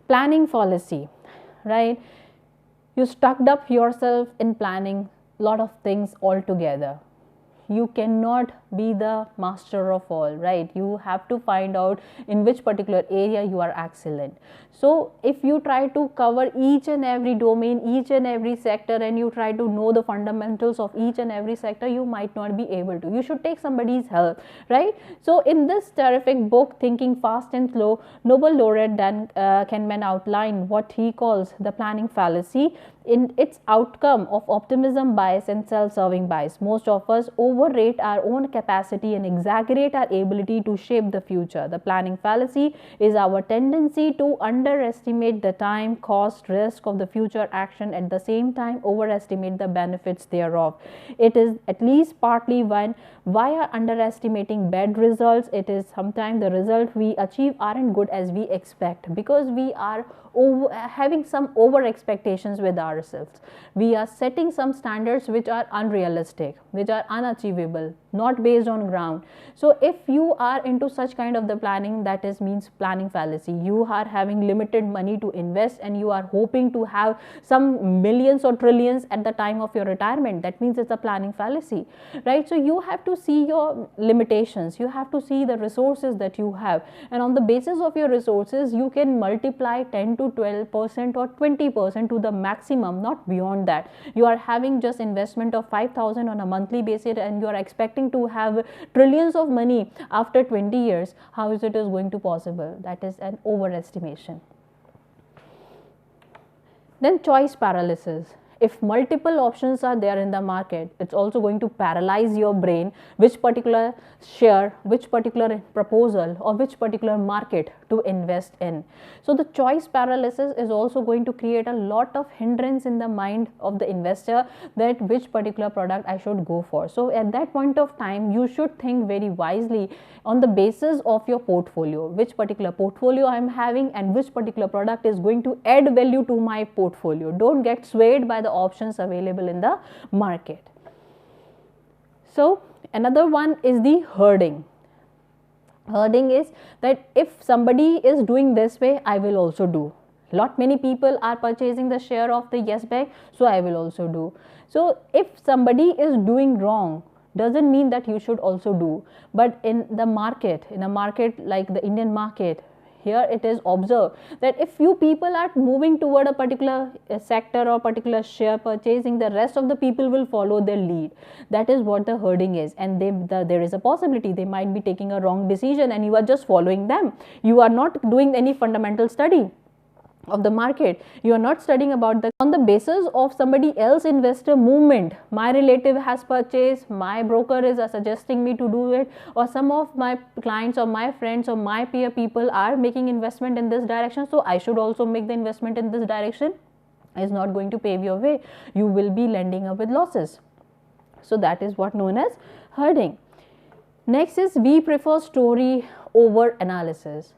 Planning fallacy, right? You stuck up yourself in planning lot of things all together. You cannot be the master of all, right? You have to find out in which particular area you are excellent. So if you try to cover each and every domain, each and every sector, and you try to know the fundamentals of each and every sector, you might not be able to. You should take somebody's help, right? So in this terrific book, Thinking Fast and Slow, Nobel laureate Dan Kahneman outlined what he calls the planning fallacy in its outcome of optimism bias and self-serving bias. Most of us overrate our own capacity and exaggerate our ability to shape the future. The planning fallacy is our tendency to underestimate the time, cost, risk of the future action, at the same time overestimate the benefits thereof. It is at least partly via underestimating bad results. It is sometimes the result we achieve aren't good as we expect, because we are having some over expectations with ourselves. We are setting some standards which are unrealistic, which are unachievable, not based on ground. So if you are into such kind of the planning, that is means planning fallacy. You are having limited money to invest and you are hoping to have some millions or trillions at the time of your retirement. That means it's a planning fallacy, right? So you have to see your limitations, you have to see the resources that you have, and on the basis of your resources you can multiply 10 to 12% or 20% to the maximum, not beyond that. You are having just investment of 5,000 on a monthly basis and you are expecting to have trillions of money after 20 years. How is it going to possible? That is an overestimation. Then choice paralysis. If multiple options are there in the market, it's also going to paralyze your brain, which particular share, which particular proposal, or which particular market to invest in. So the choice paralysis is also going to create a lot of hindrance in the mind of the investor, that which particular product I should go for. So at that point of time, you should think very wisely on the basis of your portfolio, which particular portfolio I am having and which particular product is going to add value to my portfolio. Don't get swayed by the options available in the market. So another one is the herding. Herding is that if somebody is doing this way, I will also do. Many people are purchasing the share of the Yes Bank, so I will also do. So if somebody is doing wrong, doesn't mean that you should also do. But in a market like the Indian market, here it is observed that if few people are moving toward a particular sector or particular share purchasing, the rest of the people will follow their lead. That is what the herding is, and there is a possibility they might be taking a wrong decision and you are just following them. You are not doing any fundamental study. of the market. You are not studying about the on the basis of somebody else investor movement. My relative has purchased, my broker is suggesting me to do it, or some of my clients or my friends or my peer people are making investment in this direction, so I should also make the investment in this direction, is not going to pave your way. You will be ending up with losses. So that is what known as herding. Next is we prefer story over analysis.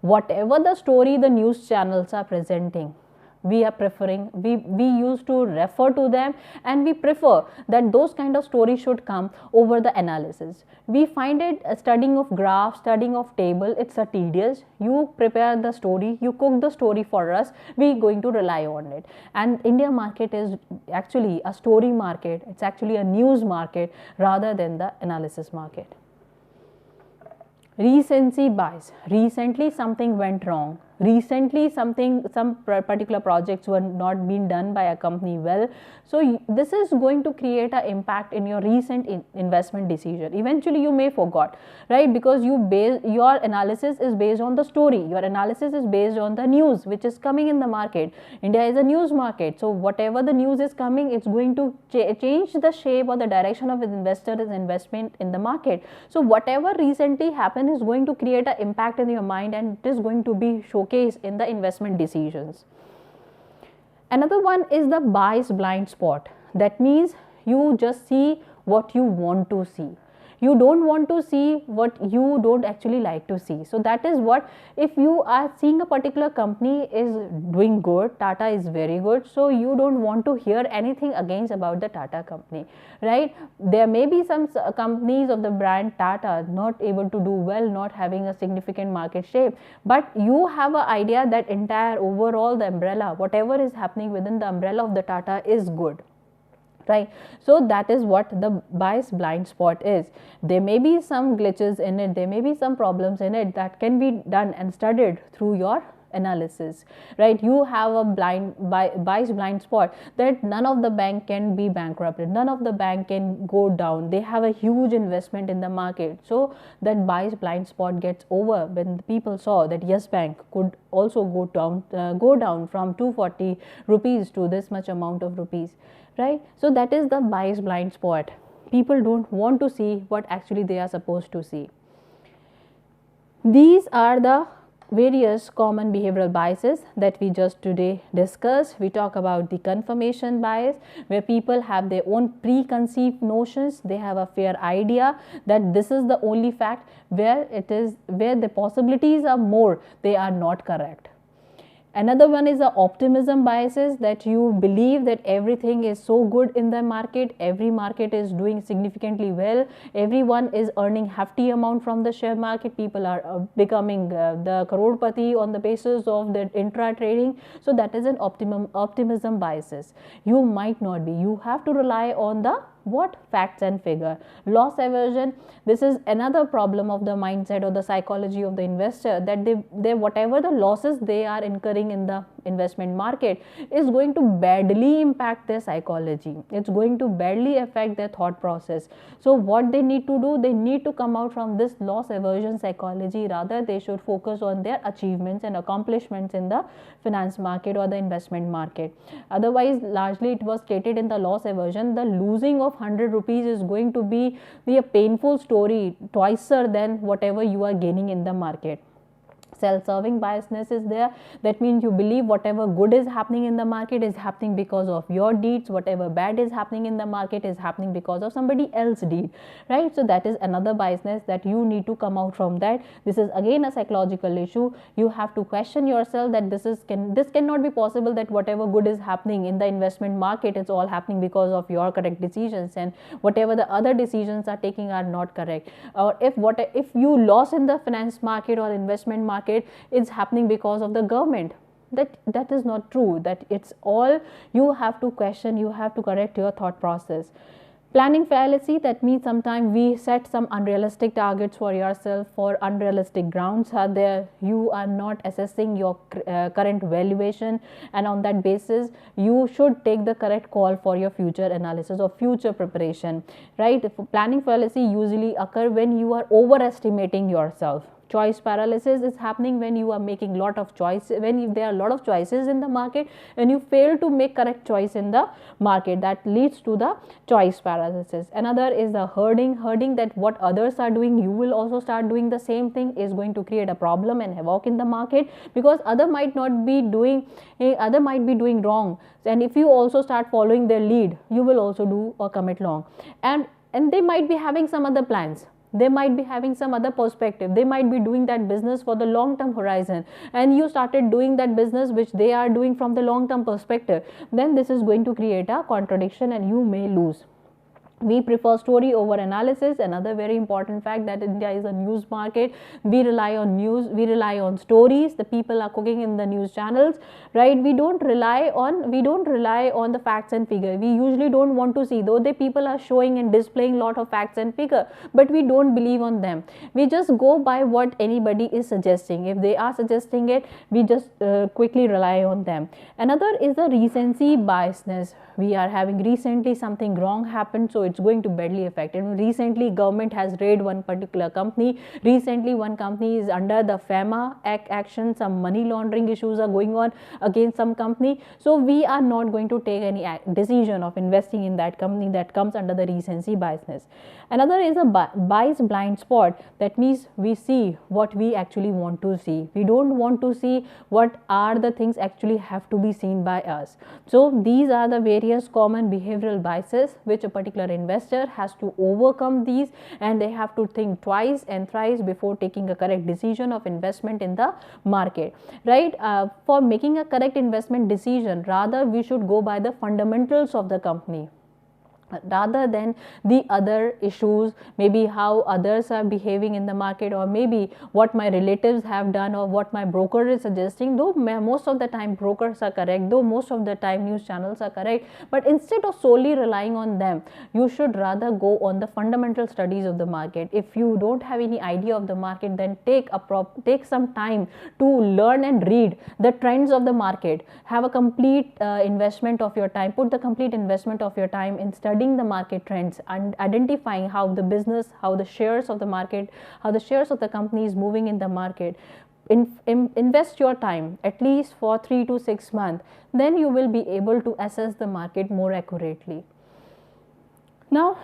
Whatever the story the news channels are presenting, we are preferring, we used to refer to them, and we prefer that those kind of stories should come over the analysis. We find it studying of graph, studying of table, it's a tedious. You prepare the story, you cook the story for us, we going to rely on it. And India market is actually a story market, it's actually a news market rather than the analysis market. Recency bias. Recently something went wrong. Recently some particular projects were not being done by a company well. So this is going to create an impact in your recent investment decision. Eventually you may forgot, right? Because your analysis is based on the story. Your analysis is based on the news which is coming in the market. India is a news market. So whatever the news is coming, it's going to change the shape or the direction of an investor's investment in the market. So whatever recently happened is going to create an impact in your mind, and it is going to be showcased in the investment decisions. Another one is the bias blind spot. That means you just see what you want to see. You don't want to see what you don't actually like to see. So that is what, if you are seeing a particular company is doing good, Tata is very good, so you don't want to hear anything against about the Tata company, right? There may be some companies of the brand Tata not able to do well, not having a significant market share, but you have an idea that entire overall the umbrella, whatever is happening within the umbrella of the Tata is good. Right. So that is what the bias blind spot is. There may be some glitches in it, there may be some problems in it that can be done and studied through your analysis, right? You have a bias blind spot that none of the bank can be bankrupted, none of the bank can go down, they have a huge investment in the market. So that bias blind spot gets over when the people saw that Yes Bank could also go down from 240 rupees to this much amount of rupees, right? So that is the bias blind spot. People don't want to see what actually they are supposed to see. These are the various common behavioral biases that we just today discussed. We talk about the confirmation bias, where people have their own preconceived notions. They have a fair idea that this is the only fact, where the possibilities are more, they are not correct. Another one is the optimism biases, that you believe that everything is so good in the market, every market is doing significantly well, everyone is earning hefty amount from the share market, people are becoming the crorepati on the basis of the intra trading. So that is an optimism biases. You might not be, you have to rely on the facts and figure. Loss aversion, this is another problem of the mindset or the psychology of the investor, that they whatever the losses they are incurring in the investment market is going to badly impact their psychology, it's going to badly affect their thought process. So what they need to do, they need to come out from this loss aversion psychology, rather they should focus on their achievements and accomplishments in the finance market or the investment market. Otherwise, largely it was stated in the loss aversion, the losing of 100 rupees is going to be a painful story, twicer than whatever you are gaining in the market. Self-serving biasness is there. That means you believe whatever good is happening in the market is happening because of your deeds, whatever bad is happening in the market is happening because of somebody else's deed, right? So that is another biasness that you need to come out from that. This is again a psychological issue. You have to question yourself that this cannot be possible, that whatever good is happening in the investment market, it's all happening because of your correct decisions, and whatever the other decisions are taking are not correct. Or if you lost in the finance market or investment market, it's happening because of the government. That is not true. That it's all, you have to question, you have to correct your thought process. Planning fallacy, that means sometimes we set some unrealistic targets for yourself for unrealistic grounds are there. You are not assessing your current valuation, and on that basis you should take the correct call for your future analysis or future preparation, right? Planning fallacy usually occur when you are overestimating yourself. Choice paralysis is happening when you are making lot of choices, when there are a lot of choices in the market and you fail to make correct choice in the market. That leads to the choice paralysis. Another is the herding, that what others are doing, you will also start doing the same thing, is going to create a problem and havoc in the market, because other might be doing wrong, and if you also start following their lead, you will also do or commit wrong. And they might be having some other plans, they might be having some other perspective, they might be doing that business for the long term horizon, and you started doing that business which they are doing from the long term perspective, then this is going to create a contradiction and you may lose. We prefer story over analysis. Another very important fact that India is a news market. We rely on news, we rely on stories. The people are cooking in the news channels, right? We don't rely on the facts and figure. We usually don't want to see, though the people are showing and displaying lot of facts and figure, but we don't believe on them. We just go by what anybody is suggesting. If they are suggesting it, we just quickly rely on them. Another is the recency biasness. We are having recently something wrong happened, so it's going to badly affect. And recently government has raided one particular company. Recently one company is under the FEMA action. Some money laundering issues are going on against some company. So we are not going to take any decision of investing in that company that comes under the recency biasness. Another is a bias blind spot. That means we see what we actually want to see. We don't want to see what are the things actually have to be seen by us. So these are the various common behavioral biases which a particular investor has to overcome these, and they have to think twice and thrice before taking a correct decision of investment in the market, right? For making a correct investment decision, rather we should go by the fundamentals of the company rather than the other issues, maybe how others are behaving in the market, or maybe what my relatives have done or what my broker is suggesting. Though most of the time brokers are correct, though most of the time news channels are correct, but instead of solely relying on them, you should rather go on the fundamental studies of the market. If you don't have any idea of the market, then take some time to learn and read the trends of the market. Have a complete investment of your time, put the complete investment of your time in studying the market trends and identifying how the business, how the shares of the market, how the shares of the company is moving in the market. Invest your time at least for 3 to 6 months, then you will be able to assess the market more accurately. Now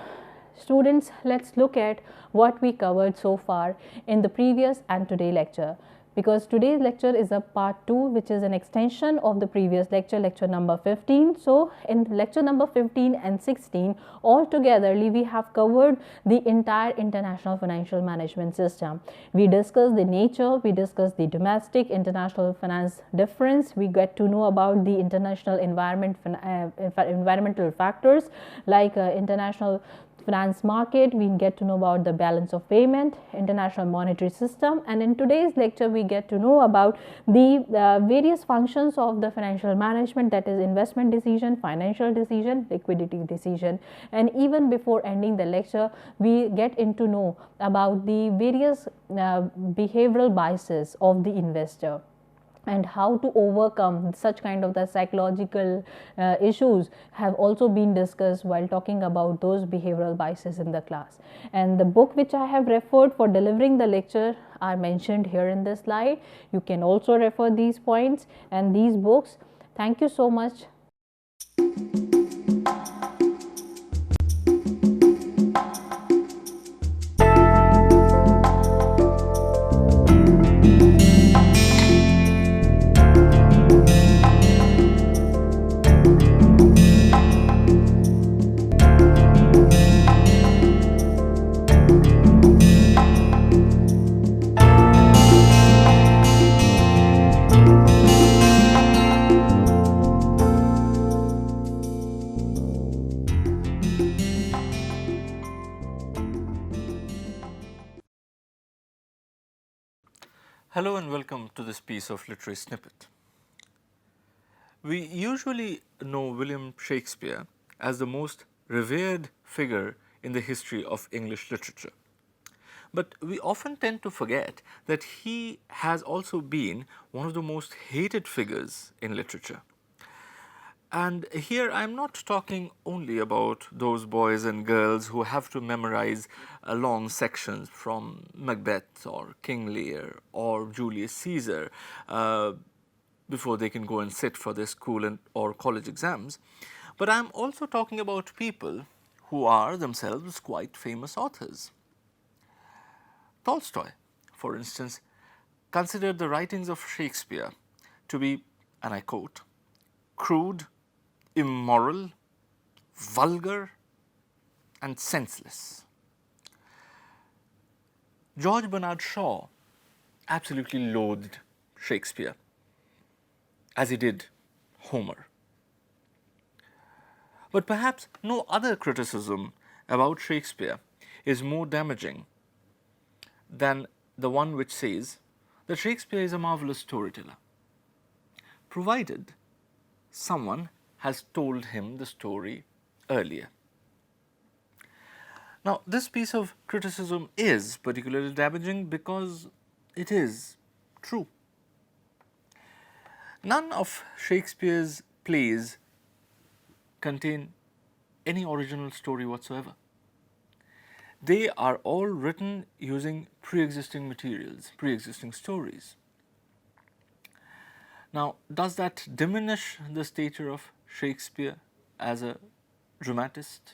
students, let's look at what we covered so far in the previous and today lecture, because today's lecture is a part 2, which is an extension of the previous lecture, lecture number 15. So in lecture number 15 and 16 altogetherly we have covered the entire international financial management system. We discussed the nature, we discussed the domestic international finance difference, we get to know about the international environmental factors like international finance market, we get to know about the balance of payment, international monetary system, and in today's lecture we get to know about the various functions of the financial management, that is investment decision, financial decision, liquidity decision. And even before ending the lecture, we get into know about the various behavioral biases of the investor and how to overcome such kind of the psychological issues have also been discussed while talking about those behavioral biases in the class. And the book which I have referred for delivering the lecture are mentioned here in this slide. You can also refer these points and these books. Thank you so much. Hello and welcome to this piece of literary snippet. We usually know William Shakespeare as the most revered figure in the history of English literature. But we often tend to forget that he has also been one of the most hated figures in literature. And here I'm not talking only about those boys and girls who have to memorize long sections from Macbeth or King Lear or Julius Caesar before they can go and sit for their school or college exams. But I'm also talking about people who are themselves quite famous authors. Tolstoy, for instance, considered the writings of Shakespeare to be, and I quote, crude, immoral, vulgar, and senseless. George Bernard Shaw absolutely loathed Shakespeare, as he did Homer. But perhaps no other criticism about Shakespeare is more damaging than the one which says that Shakespeare is a marvelous storyteller, provided someone has told him the story earlier. Now, this piece of criticism is particularly damaging because it is true. None of Shakespeare's plays contain any original story whatsoever. They are all written using pre-existing materials, pre-existing stories. Now, does that diminish the stature of Shakespeare as a dramatist?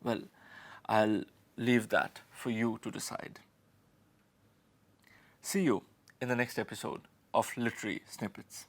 Well, I'll leave that for you to decide. See you in the next episode of Literary Snippets.